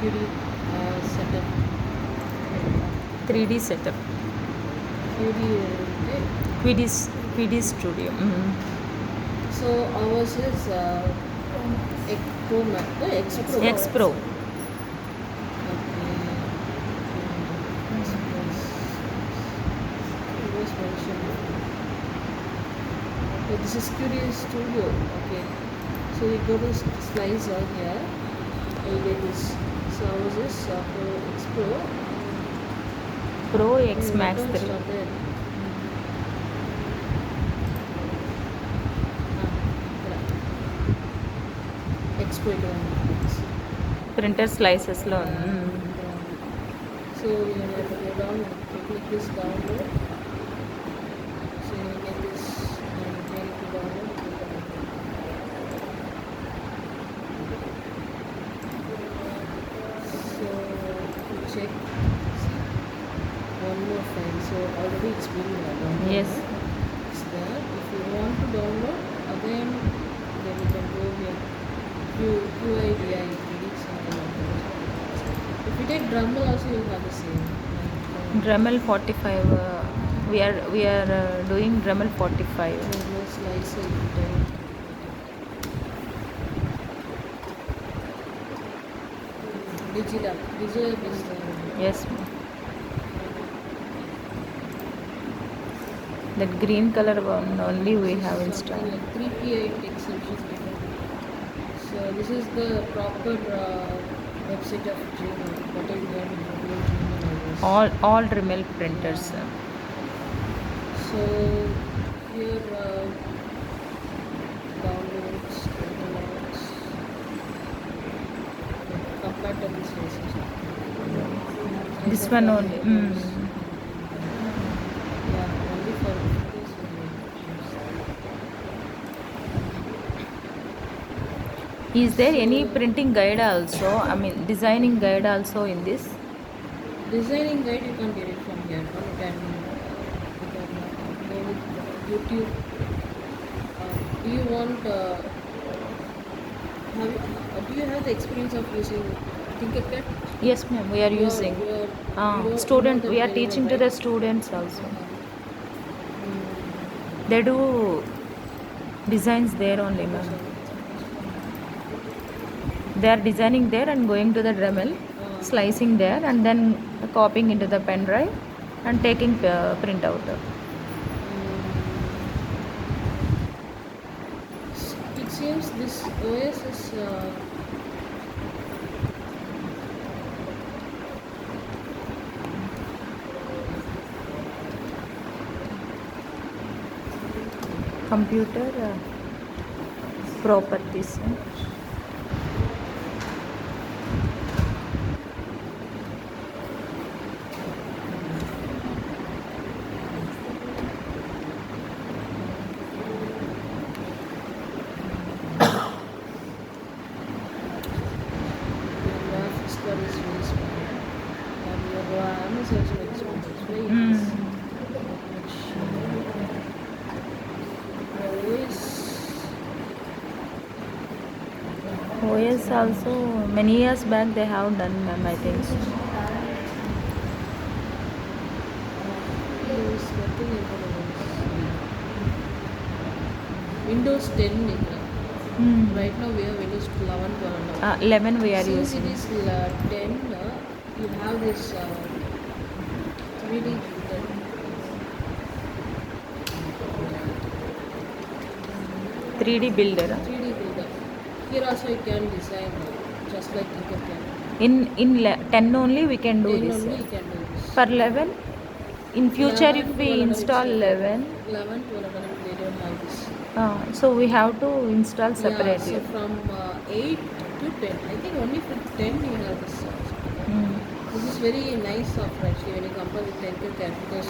QD setup. 3D setup. QD QD Studio. So ours is X Pro Max. No, X Pro. X Pro. Okay. It was mentioned. So this is QD Studio. Okay. So you go to slicer here. You get this. So ours is X Pro. Pro X Max Returns 3. are there. X Pro Printer slices lo. So you have to go down and click this download. So you get this and you need to download. So you check, see, one more file. So already it's been downloaded. Yes. It's there. If you want to download again, then you can go here. QIDI edits and all. If you take Dremel also, you will have the same. Dremel 45. We are doing Dremel 45. Dremel slicer editor. Digilab is the Yes. Ma'am. That green color one only we have installed. like 3PI exceptions. So this is the proper website of Gmail. What I learned in Gmail. All Dremel printers. So here downloads, compatible spaces. This one only. Yeah, only for this one. Is there any printing guide also? I mean, designing guide also in this? Designing guide you can get it from here. You can go with YouTube. Do you want? Do you have the experience of using Tinkercad? Yes, ma'am. We are using. Student. We are teaching to the students also. They do designs there only, ma'am. They are designing there and going to the Dremel, slicing there, and then copying into the pen drive and taking print out. It seems this OS is Computer properties. graphics card is very small, and your RAM is also very small. It's very nice. OS also many years back they have done, ma'am, I think so. Windows 10 right now we have Windows 11 12. 11 we are Since using. it is 10, you have this 3D printer. 3D builder. 3D builder. Here also you can design just like Tinkercad. In 10 only we can do 10 this. only you can do this. For 11, in future 11, if we 12, install 11, 11, 12, they don't have this. so we have to install Yeah, separately. so from 8 to 10. I think only for 10 you have this. This is very nice software actually when you compare with Tinkercad, because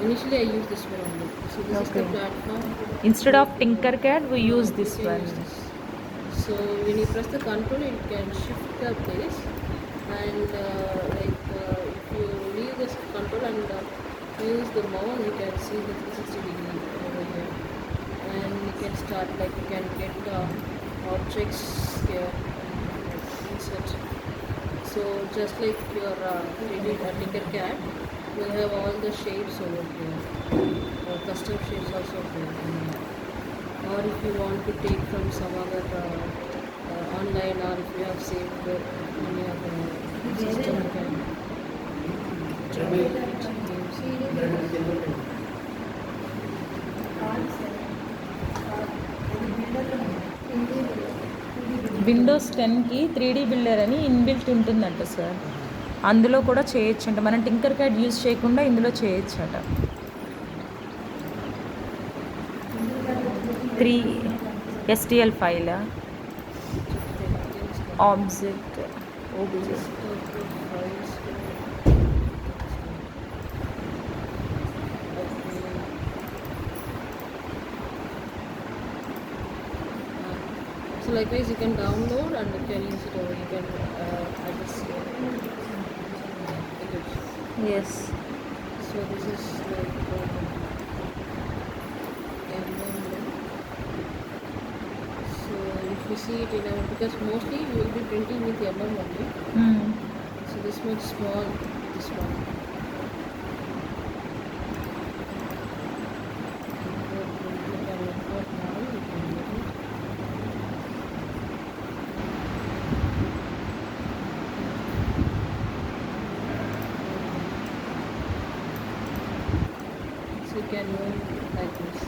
initially I used this one only. So this is the Okay. platform. Instead of Tinkercad, we use You this can one. use this. So when you press the control, it can shift the place, and if you leave this control and use the mouse, you can see the 360 degree over here, and you can start, like you can get objects here, insert. So just like your 3D Tinkercad, will have all the shapes over there, custom shapes also there. Or if you want to take from some other online, or if you have saved it on your system, you can try it. Windows 10కి 3D builder అని inbuilt ఉంటుందంట sir. అందులో కూడా చేయొచ్చంట. మనం tinker CAD use చేయకుండా ఇందులో చేయొచ్చట. 3 STL file object So likewise you can download and you can use it, or you can adjust your image. Yes. So this is like MM. So if you see it in our, because mostly you will be printing with MM only. So this much small, this one. Import now, you can do it. So you can move like this.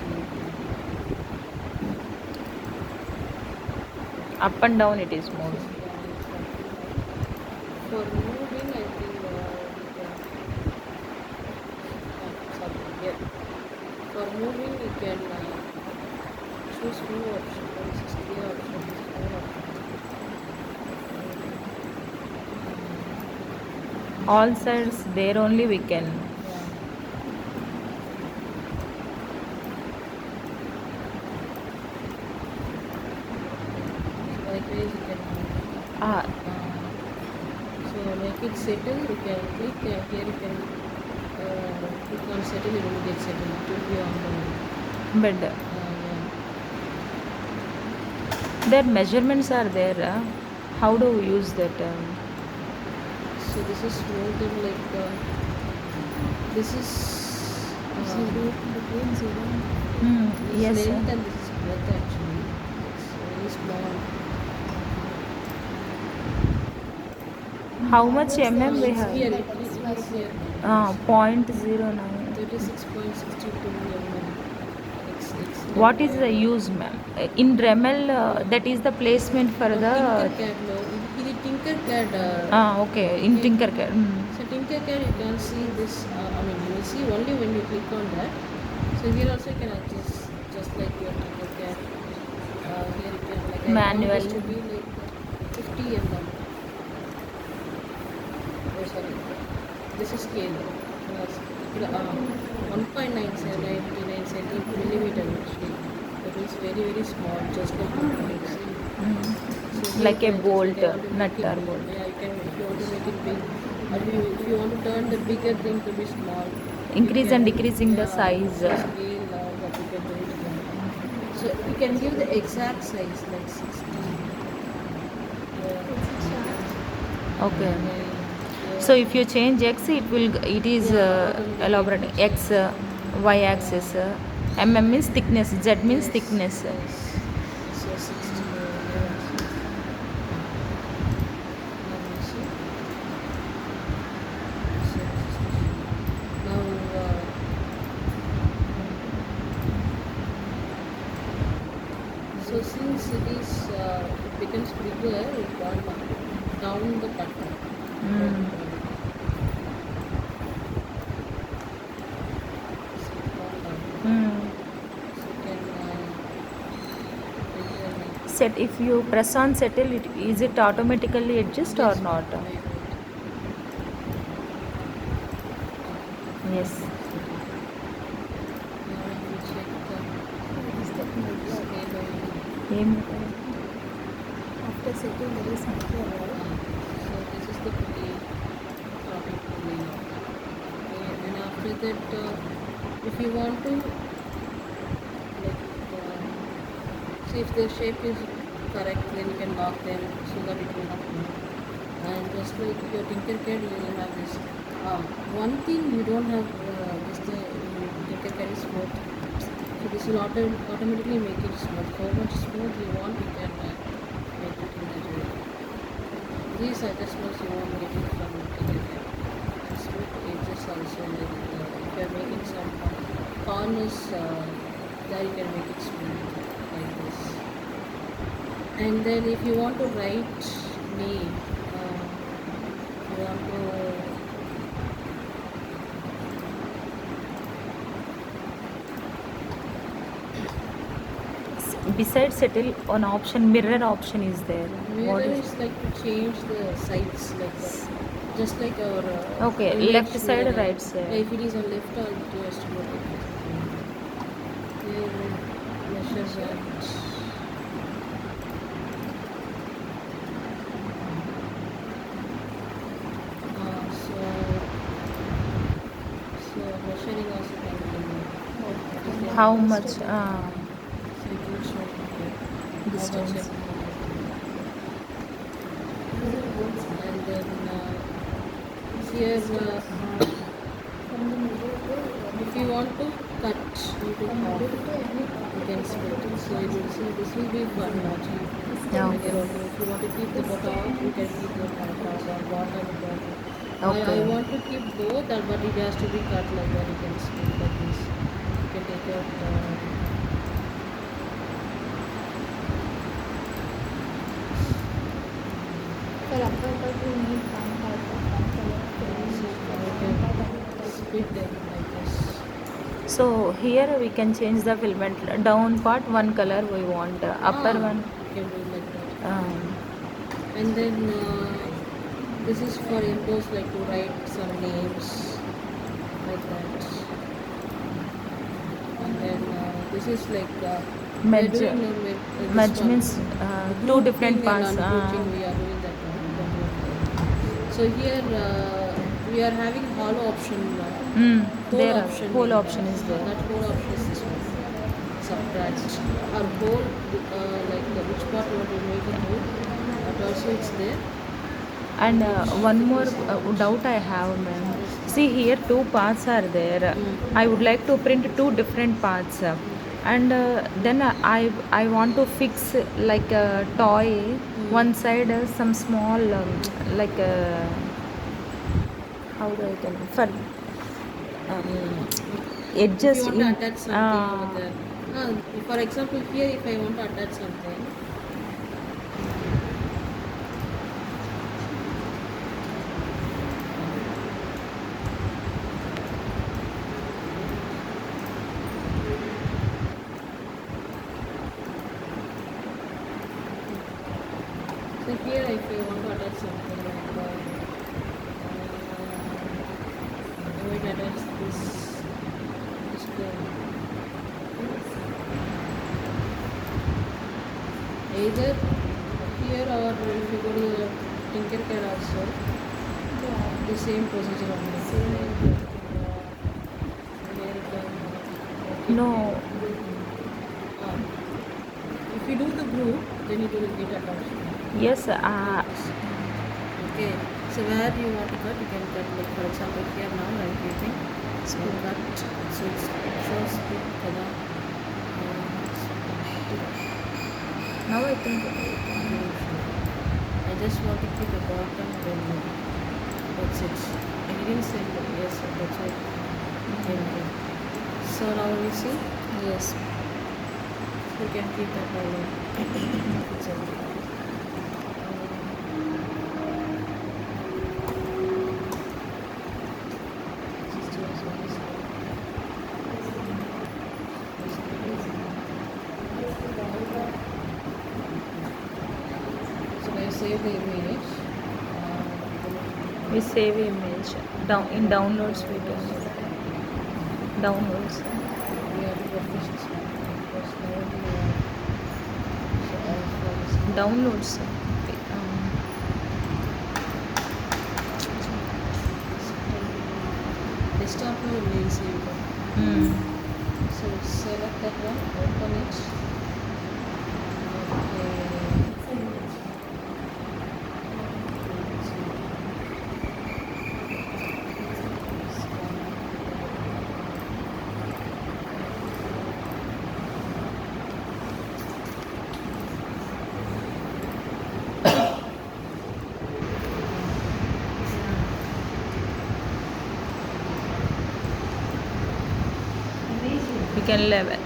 Up and down it is more. For moving, I think sorry, yeah. For moving, you can choose move option. This is clear option. This is move option. All sides there only we can. So likewise, you can so make it settle. You can click here. You can click on settle. It will get settled. It will be on the bed yeah. Their measurements are there. How do use that? So this is more than like this is between zero. This Yes, length sir. and this is breadth actually. It's very small. How much mm we It's have? here. It is here. 0.09. 36.62 mm. What is the use, ma'am? In Dremel, that is the placement for the. Tinkercad no. This Tinkercad. Okay. In Tinkercad. So Tinkercad, you can see this. I mean, you will see only when you click on that. So here also you can adjust, just like your Tinkercad. Here you can like Manual. I want this to be like 50 mm. Oh sorry, this is scale. Yes. 1.979 millimeter actually. It is very very small, just like you can see. So here Like you a can bolt, just, like, I want to nut make it or big. bolt. Yeah, you can, if you want to make it big, or if you want to turn the bigger thing to be small. Increase and decreasing the size. Scale that you can do it again. So you can give the exact size like 60. Okay. So if you change X, it is elaborating X, Y axis, mm means thickness, Z means thickness. So 60. Now so since it is it becomes bigger, it gone down the pattern. Set, if you press on settle, is it automatically adjust or not? Yes. After setting, there is something around. So this is the play topic play. And after that, if you want to, like, see if the shape is correct, then you can lock them so that it will not move. And just like your Tinkercad, you will have this. One thing you don't have this thing in Tinkercad is smooth. So this will automatically make it smooth. How much smooth you want, you can make it in that way. These adjustments you won't get it from Tinkercad. And smooth edges also, like if you are making some corners, there you can make it smooth like this. And then if you want to write name, you want to Besides settle, an option mirror option is there. What mirror is? is like to change the sides, like just like our Okay, image left side, mirror. right side. If it is on left, all it has to go like this. Here measures that. So measuring also can be How much? so it will show here how much Distance. and then here if you want to cut into half, you can split it. So it will see this will be for watching. Yeah. If you want to keep the bottom, you can keep the top or bottom. Okay. I want to keep both, but it has to be cut like that. You can split like this. You can take out. For upper part, we need one type of one color. Split them like this. So here we can change the filament. Down part one color we want. Upper one. You can do like that. Um, And then this is for impose, like to write some names like that. And then this is like Merge. we are doing this merge one. means two different Grouping and parts. ungrouping, we are doing that one. So here we are having hollow option. Whole There are option. whole option is there. That whole option is this one. Subtract or whole, like which part you want to make it whole. But also it's there. And one more doubt I have, ma'am. See here two parts are there. I would like to print two different parts. And then I want to fix like a toy. One side some small like how do I tell you? For edges If you want to in attach something over there. For example, here if I want to attach something, so here if I want to attach something like I might attach this code. Either here or if you go to the Tinkercad also, the same procedure only. no. If you do the group, then it will get attached. Yes. Okay. So where you want to cut, you can cut. Like for example, here now I'm creating. So cut. So it's shows the color. Now I think. I just want to keep the bottom then that's it. I didn't say that, yes, that's it. Okay. So now we see, Yes. you can keep that color. It's okay. So I save the image. We save image. Down in downloads we can. Downloads. We have to refresh this one because now we are so Downloads. desktop will save it. Mm. So select that one, open it. Okay. can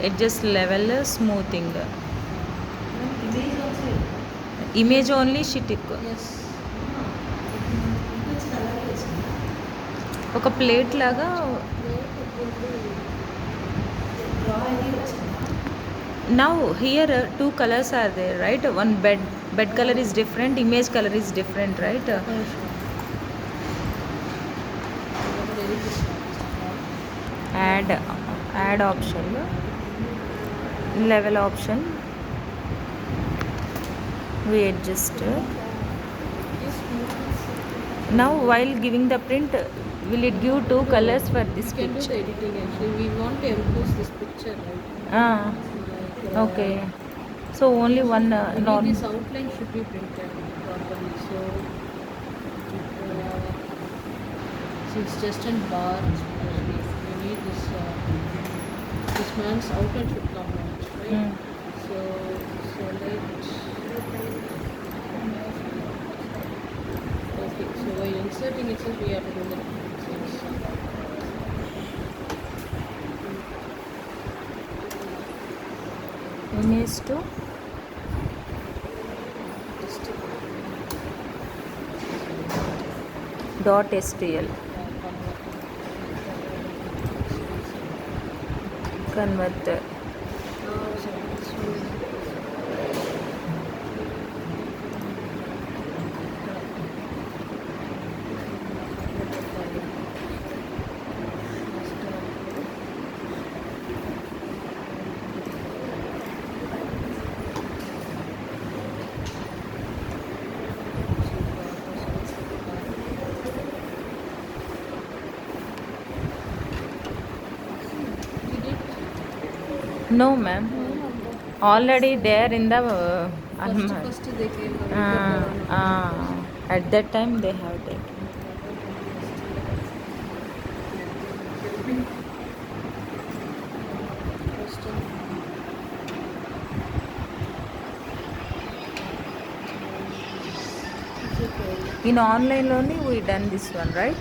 adjust level smoothing. Image also. Image only she took. Yes. ఒక plate లాగా now here two colors are there, right? One bed color is different, image color is different, right? Add option, level option, we adjust. Now while giving the print, will it give two colors for this You can do the picture? editing actually. We want to impose this picture, right? Okay, so only one Maybe this outline should be printed properly. So it's just a bar. We need this. This man's outline should come out, right? So let. Okay. So while inserting itself, we have to do the things. image to .stl converter. No ma'am, already there in the First they came. at that time they have taken. In online only we done this one, right?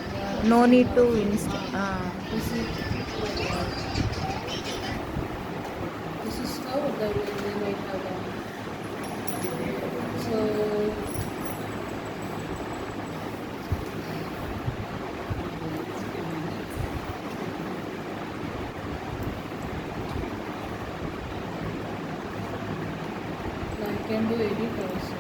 No need to install. This is how they might have done. So I can do edit also.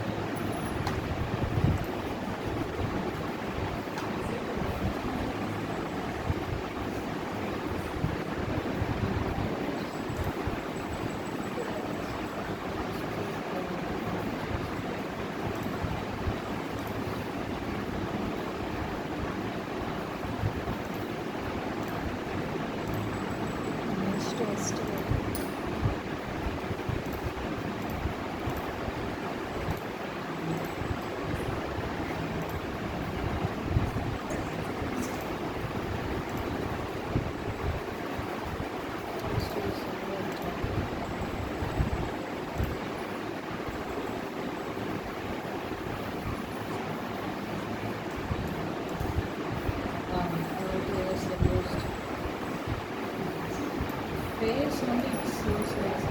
Face only it seems like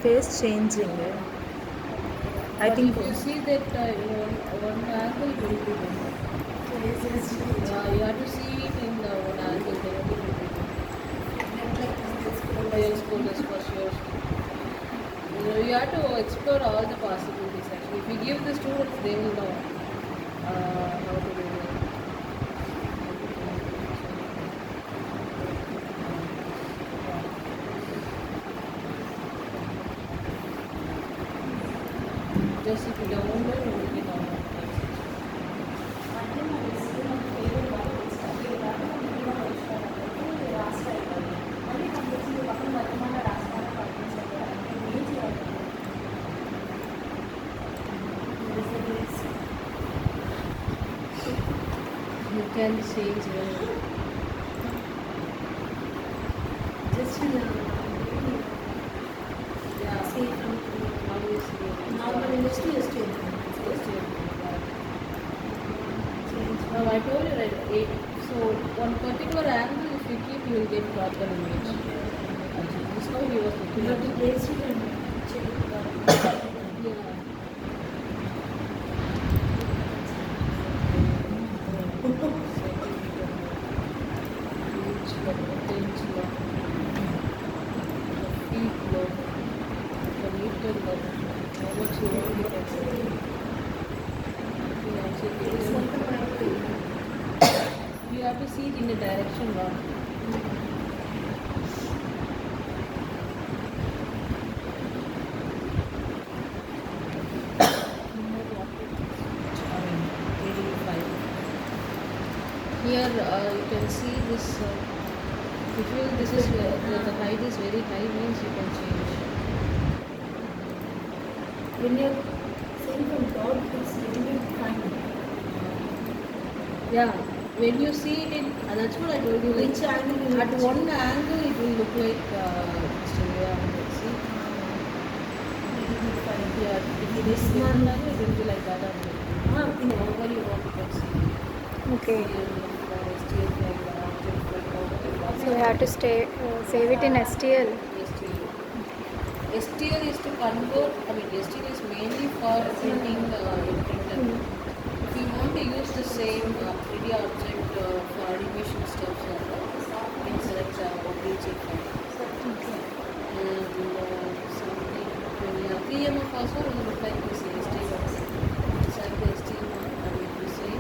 Face changing. I but think if you see that one angle will be better. You have to see it in the one angle. Then it will be better. Yes, for sure. You have to explore all the possibilities. Actually, if we give the students, they will know how to do it. Just if you download, you will get all of things. You can change just now I told you right, so one particular angle if you keep you will get proper image. actually. This is how he was looking You at have to it. place it and check. Yeah. Reach the potential lock, the feet lock, the meter lock, how much you want it at you actually This can- one the point. you have to see it in a direction lock. I mean, very fine. Here you can see this. If you this is the height is very high, means you can change. When you're saying from top, it's really fine. Yeah, when you see it in, that's what I told you. Like Which angle you at will one angle, it will look like stereo. See, yeah, if it is one angle, it will be like that. Whenever you want, you can see. Okay. STL like object like So we have to save it in STL. STL. STL is to convert. I mean, STL is mainly for printing in printer. If you want to use the same 3D object for animation stuff, you can select OBJ file. And something, yeah, 3MF also will look like this STL. Select the STL one and if you say,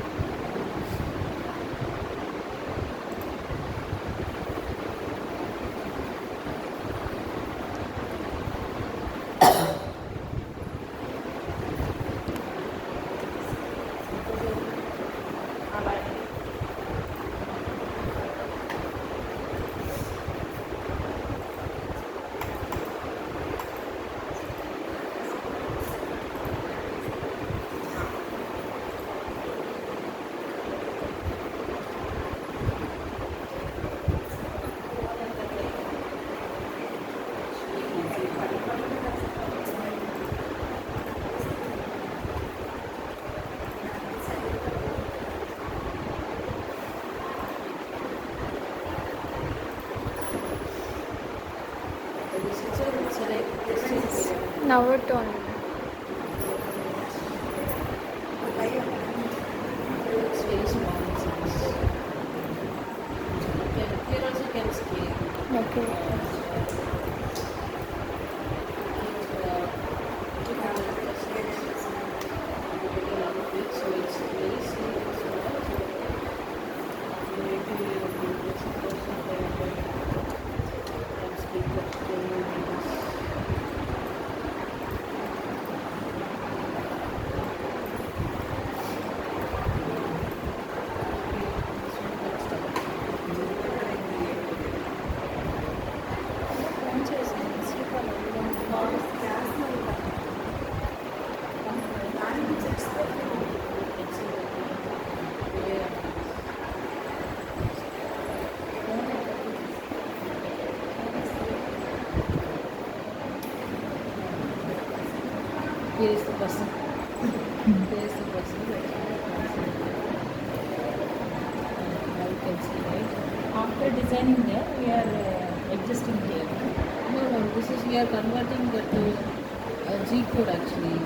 this is select STL. Now it on. It's very small in size. Here also can scale. Okay. So it's very small. Here is the person. Here is the person. Now you can see, right? After designing there, we are adjusting here. No, this is we are converting that to G code actually.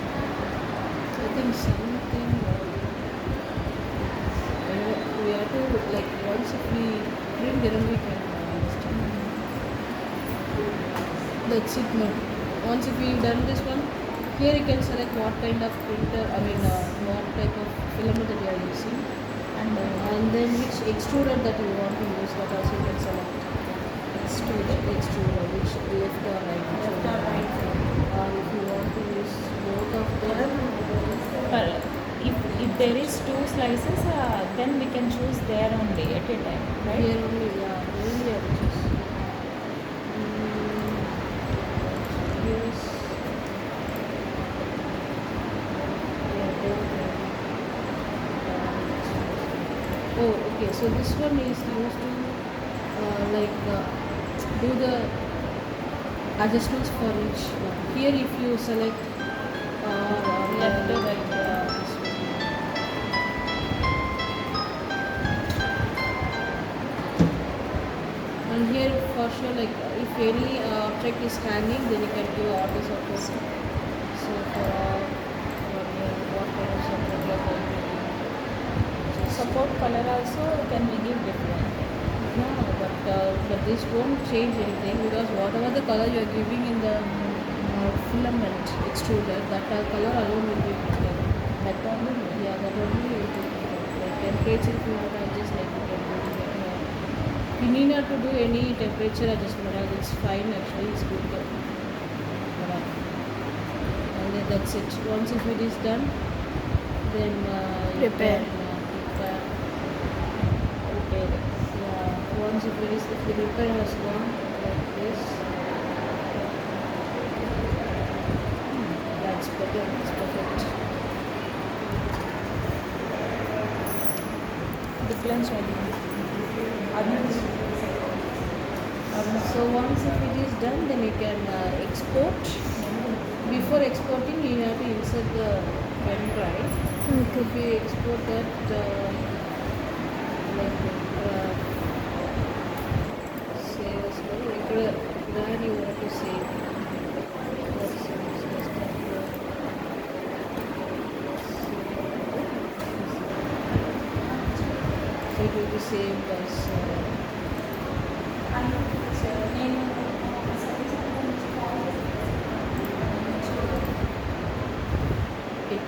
I think something we have to like once if we print then we can understand. That's it no. Once if we done this one, here you can select what kind of printer, I mean what type of filament that you are using and then which extruder that you want to use, that also you can select. Extruder, which left or right. Or if you want to use both of them. If there is two slices, then we can choose there only at a time, right? Here only, yeah, here we have to choose. Yes. Yeah, both. Oh, okay. So this one is used to do the adjustments for each one. Here, if you select Left or right, this one. sure, like if any object is hanging, then you can give auto support. So for what kind of support you are going to give? Support color also can we give different? No, but this won't change anything because whatever the color you are giving in the filament extruder, that color alone will be printed. That only. Yeah, that only will be printed. Like temperature, if you want to adjust, like you can do it. You need not to do any temperature adjustment. It's fine actually. It's good. And then that's it. Once if it is done, then you Repair. can prepare. Okay. Yeah, once if the repair has gone like this, that's better. It's perfect. Difference only. So once if it is done, then you can export. Before exporting, you have to insert the pen drive. Okay. If you export that, like save as well, like where you want to save. That's just so it will be saved as. It,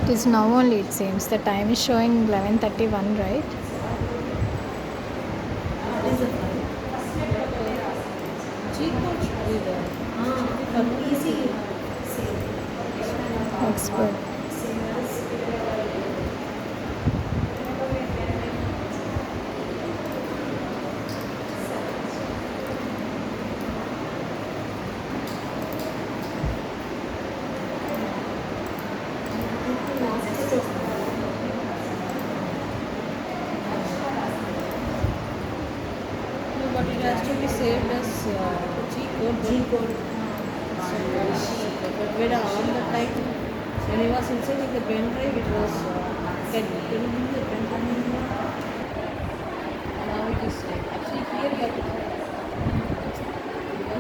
It is now only, it seems. The time is showing 11:31, right? G-code should be there. Easy. Expert. No, but it has to be saved as G-code. G-code. But when on the time, when it was inside the pen drive, it was can you give me the pen drive? Now it is saved. Actually, here you have to.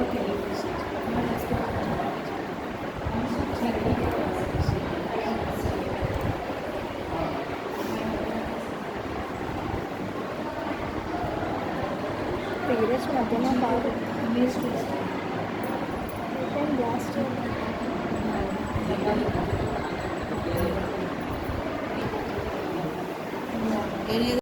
Okay, you can see. Periods మధ్యన బాగా Image test. Blast Any other